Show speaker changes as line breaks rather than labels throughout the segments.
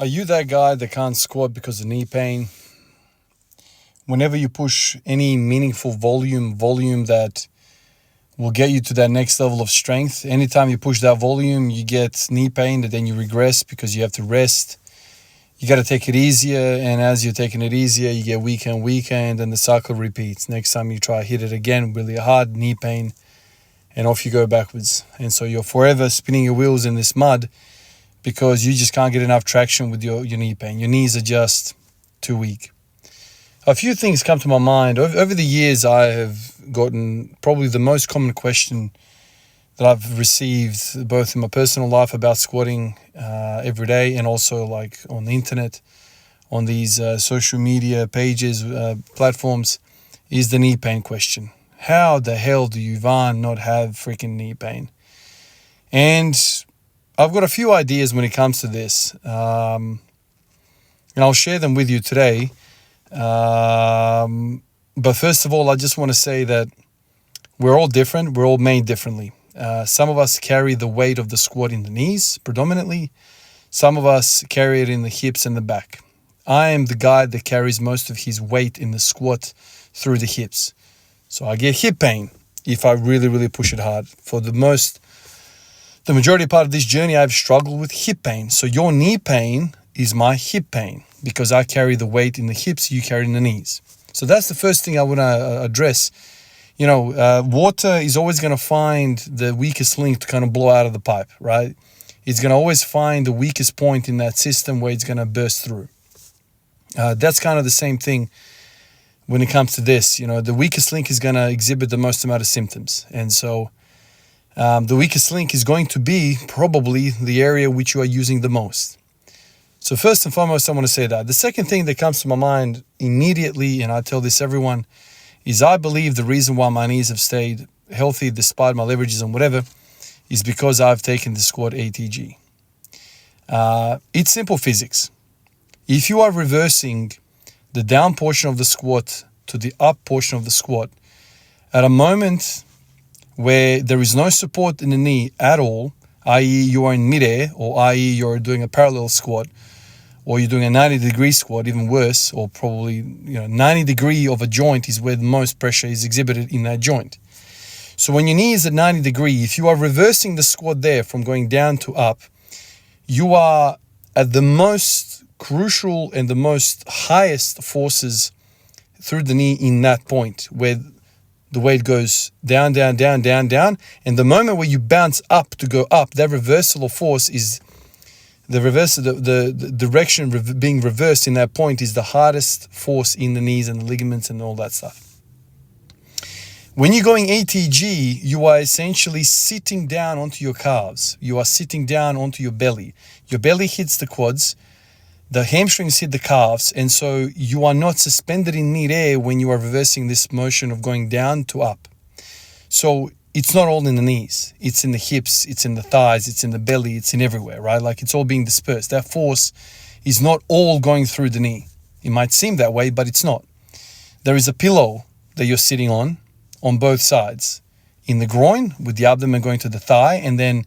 Are you that guy that can't squat because of knee pain? Whenever you push any meaningful volume that will get you to that next level of strength, anytime you push that volume, you get knee pain, and then you regress because you have to rest. You got to take it easier, and as you're taking it easier, you get weaker and weaker, and then the cycle repeats. Next time you try hit it again, really hard, knee pain, and off you go backwards. And so you're forever spinning your wheels in this mud because you just can't get enough traction with your knee pain. Your knees are just too weak. A few things come to my mind. Over the years, I have gotten probably the most common question that I've received, both in my personal life about squatting every day, and also like on the internet, on these social media pages, platforms, is the knee pain question. How the hell do you, Van, not have freaking knee pain? And I've got a few ideas when it comes to this, and I'll share them with you today. But first of all, I just want to say that we're all different. We're all made differently. Some of us carry the weight of the squat in the knees predominantly. Some of us carry it in the hips and the back. I am the guy that carries most of his weight in the squat through the hips. So I get hip pain if I really, really push it hard. For the majority part of this journey, I've struggled with hip pain. So your knee pain is my hip pain because I carry the weight in the hips, you carry in the knees. So that's the first thing I want to address. Water is always going to find the weakest link to kind of blow out of the pipe, right? It's going to always find the weakest point in that system where it's going to burst through. That's kind of the same thing when it comes to this. The weakest link is going to exhibit the most amount of symptoms. And so the weakest link is going to be probably the area which you are using the most. So first and foremost, I want to say that. The second thing that comes to my mind immediately, and I tell this everyone, is I believe the reason why my knees have stayed healthy despite my leverages and whatever is because I've taken the squat ATG. It's simple physics. If you are reversing the down portion of the squat to the up portion of the squat at a moment where there is no support in the knee at all, i.e. you are in midair, or i.e. you're doing a parallel squat, or you're doing a 90-degree squat, even worse, or probably 90 degree of a joint is where the most pressure is exhibited in that joint. So when your knee is at 90 degree, if you are reversing the squat there from going down to up, you are at the most crucial and the most highest forces through the knee in that point where the weight goes down, down, down, down, down. And the moment where you bounce up to go up, that reversal of force is the direction being reversed in that point is the hardest force in the knees and the ligaments and all that stuff. When you're going ATG, you are essentially sitting down onto your calves. You are sitting down onto your belly. Your belly hits the quads, the hamstrings hit the calves, and so you are not suspended in mid-air when you are reversing this motion of going down to up. So it's not all in the knees. It's in the hips, it's in the thighs, it's in the belly, it's in everywhere, right? Like it's all being dispersed. That force is not all going through the knee. It might seem that way, but it's not. There is a pillow that you're sitting on both sides. In the groin, with the abdomen going to the thigh, and then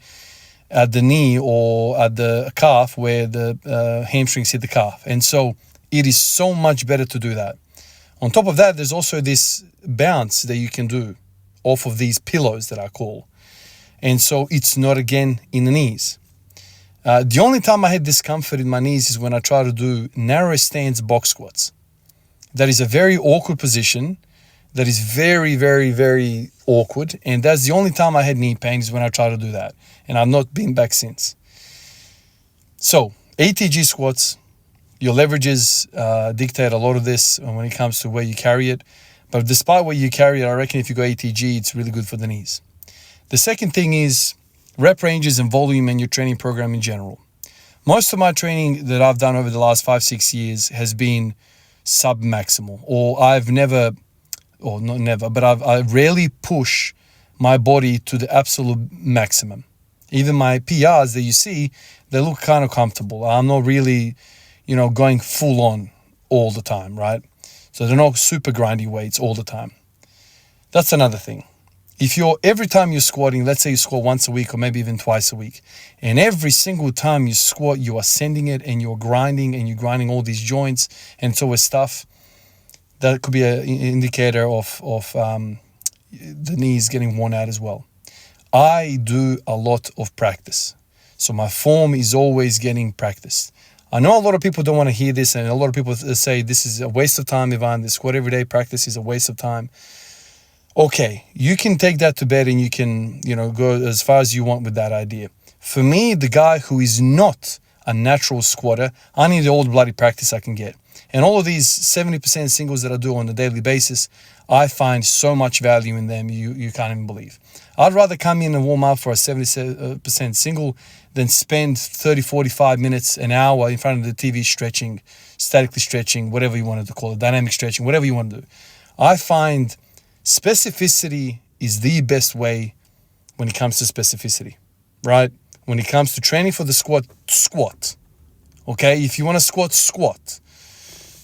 at the knee or at the calf where the hamstrings hit the calf. And so it is so much better to do that. On top of that, there's also this bounce that you can do off of these pillows that I call. And so it's not again in the knees. The only time I had discomfort in my knees is when I try to do narrow stance box squats. That is a very awkward position. That is very, very, very awkward. And that's the only time I had knee pain is when I try to do that. And I've not been back since. So ATG squats, your leverages dictate a lot of this when it comes to where you carry it. But despite where you carry it, I reckon if you go ATG, it's really good for the knees. The second thing is rep ranges and volume and your training program in general. Most of my training that I've done over the last 5-6 years has been sub-maximal, or I rarely push my body to the absolute maximum. Even my PRs that you see, they look kind of comfortable. I'm not really, going full on all the time, right? So they're not super grindy weights all the time. That's another thing. if you're every time you're squatting, let's say you squat once a week or maybe even twice a week, and every single time you squat, you are sending it and you're grinding all these joints and it's always stuff, that could be an indicator of the knees getting worn out as well. I do a lot of practice, so my form is always getting practiced. I know a lot of people don't want to hear this, and a lot of people say this is a waste of time, Ivan. This squat every day practice is a waste of time. Okay, you can take that to bed and you can, go as far as you want with that idea. For me, the guy who is not a natural squatter, I need all the bloody practice I can get. And all of these 70% singles that I do on a daily basis, I find so much value in them you can't even believe. I'd rather come in and warm up for a 70% single than spend 30, 45 minutes, an hour in front of the TV stretching, statically stretching, whatever you wanted to call it, dynamic stretching, whatever you want to do. I find specificity is the best way when it comes to specificity, right? When it comes to training for the squat. Okay, if you want to squat.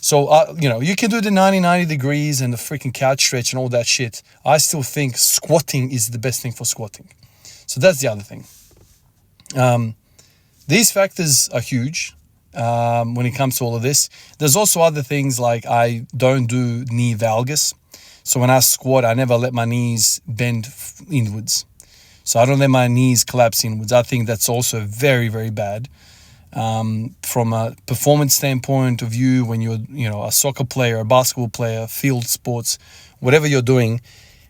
So, you can do the 90 degrees and the freaking couch stretch and all that shit. I still think squatting is the best thing for squatting. So that's the other thing. These factors are huge when it comes to all of this. There's also other things like I don't do knee valgus. So when I squat, I never let my knees bend inwards. So I don't let my knees collapse inwards. I think that's also very, very bad. From a performance standpoint of view, when you're, a soccer player, a basketball player, field sports, whatever you're doing,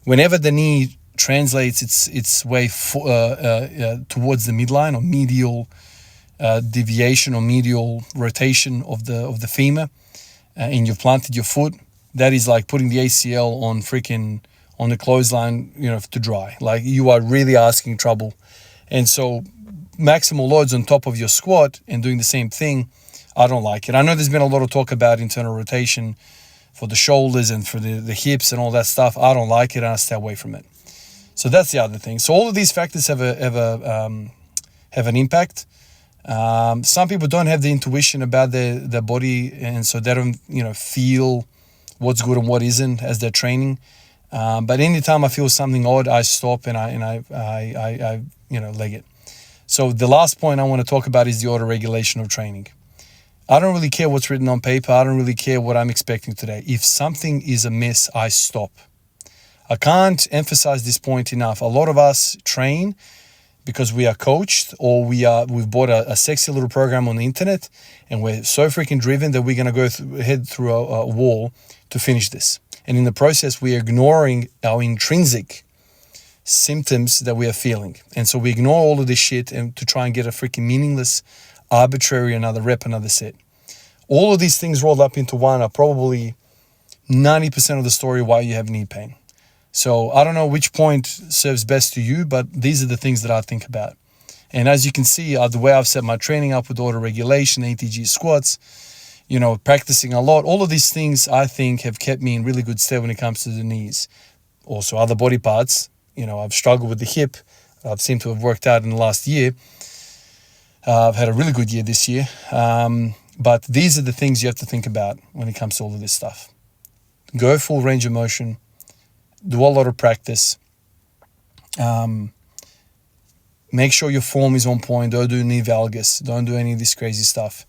whenever the knee translates its way towards the midline or medial deviation or medial rotation of the femur, and you've planted your foot, that is like putting the ACL on the clothesline, to dry. Like, you are really asking trouble. And so maximal loads on top of your squat and doing the same thing, I don't like it. I know there's been a lot of talk about internal rotation for the shoulders and for the hips and all that stuff. I don't like it, and I stay away from it. So that's the other thing. So all of these factors have an impact. Some people don't have the intuition about their body, and so they don't feel what's good and what isn't as they're training. But anytime I feel something odd, I stop and I leg it. So the last point I want to talk about is the auto-regulation of training. I don't really care what's written on paper. I don't really care what I'm expecting today. If something is amiss, I stop. I can't emphasize this point enough. A lot of us train because we are coached, or we've bought a sexy little program on the internet, and we're so freaking driven that we're going to head through a wall to finish this. And in the process, we're ignoring our intrinsic symptoms that we are feeling. And so we ignore all of this shit and to try and get a freaking meaningless, arbitrary, another rep, another set. All of these things rolled up into one are probably 90% of the story why you have knee pain. So I don't know which point serves best to you, but these are the things that I think about. And as you can see, the way I've set my training up with auto-regulation, ATG squats, practicing a lot, all of these things I think have kept me in really good stead when it comes to the knees. Also other body parts, I've struggled with the hip. I've seemed to have worked out in the last year. I've had a really good year this year. But these are the things you have to think about when it comes to all of this stuff. Go full range of motion. Do a lot of practice. Make sure your form is on point. Don't do knee valgus. Don't do any of this crazy stuff.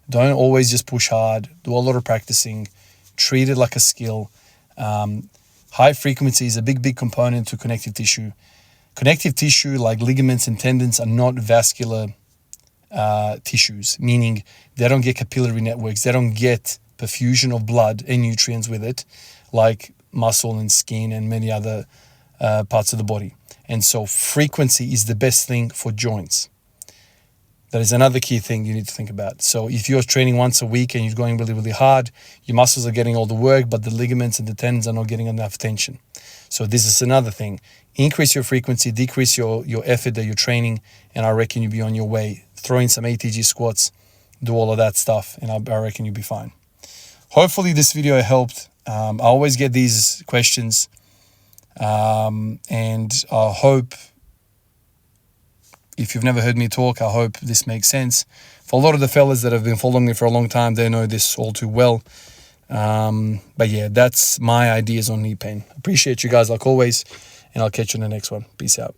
Don't always just push hard. Do a lot of practicing. Treat it like a skill. High frequency is a big component to connective tissue. Connective tissue, like ligaments and tendons, are not vascular tissues, meaning they don't get capillary networks. They don't get perfusion of blood and nutrients with it, like muscle and skin and many other parts of the body. And so frequency is the best thing for joints. That is another key thing you need to think about. So if you're training once a week and you're going really, really hard, your muscles are getting all the work, but the ligaments and the tendons are not getting enough attention. So this is another thing. Increase your frequency, decrease your effort that you're training, and I reckon you'll be on your way. Throw in some ATG squats, do all of that stuff, and I reckon you'll be fine. Hopefully this video helped. I always get these questions, and I hope, if you've never heard me talk, I hope this makes sense. For a lot of the fellas that have been following me for a long time, they know this all too well. But yeah, that's my ideas on knee pain. Appreciate you guys like always. and I'll catch you in the next one. Peace out.